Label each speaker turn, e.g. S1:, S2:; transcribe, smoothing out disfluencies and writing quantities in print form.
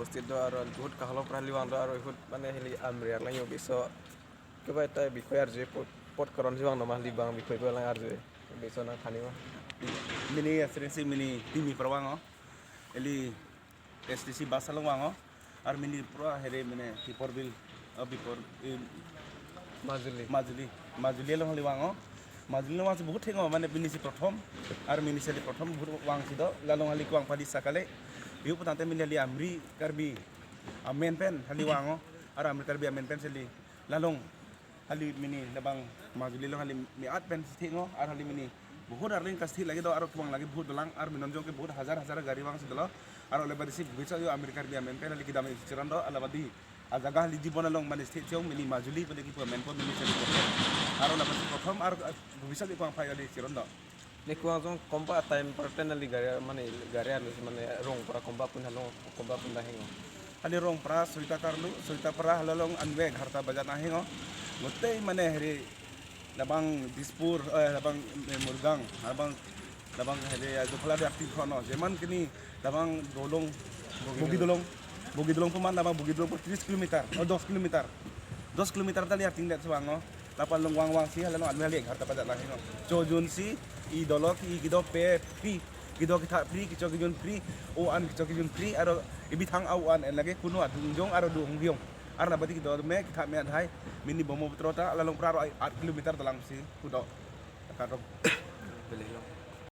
S1: বস্তিত আৰু বহুত কাহলৰ পৰা লিৱাং আৰু বহুত মানে হেৰি আমৰিয়াৰ lang yung biso কিবা এটা বিষয় আর যে পটকরণ জিবাং নমা লিবাং বিষয় বেlang আর যে biso nang kaniwa
S2: mini asrensi mini timi perwango eli STC basalong wango ar mini pro here mine tipor bil bipor
S1: Majuli
S2: Majuli long liwango Majuli long আছে বহুত ঠেঙো মানে বিনিসি প্রথম আর মিনিসি প্রথম বহুত Wang সিdo lalong hali kuang padi sakale biu putante mini ali amri karbi amen pen hali wango ar amri karbi amen pen seli lalong hali mini labang Majuli long hali miat pen ঠেঙো ar hali mini बहुत Erling कस्ती लगे दो और कुआं लगे बहुत दलांग और मिनोंजों के बहुत हजार गाड़ी वांग सिदलो और ओले बदिसी बिचा जो अमेरिका भी अमेन पेन लिखि दामे चिरंदो अलबदी आजागा हली जीवन लंग माने स्टेट जो मिनी माजुली बले की पेमेंट को मिनी सेल और ओले बदिसी प्रथम और भविष्य की कुआं file चिरंदो
S1: ne kuang jong kompa time pertenali gari alus mane rong para kompa pun halong kompa pun dahengo
S2: hali rong pra suita pra halong anwe gharta bajar nahengo gote mane heri labang dispur labang murgang labang hele do pala de aktif khono jeman kini labang dolong bogi dolong peman labang bogi dolong 30 km atau 10 km tali arting dat suango lapal long wang si halano alme hali harta pada lahi no chojun si I dolok I gido pe free gido kita free kicho gijun free o an kicho gijun free aro ibithang au an en lagi kuno adungjong aro dungyong arna bati kido me kita me adhai mini bomo betrota lalong praro 8 km dalang si kudo karo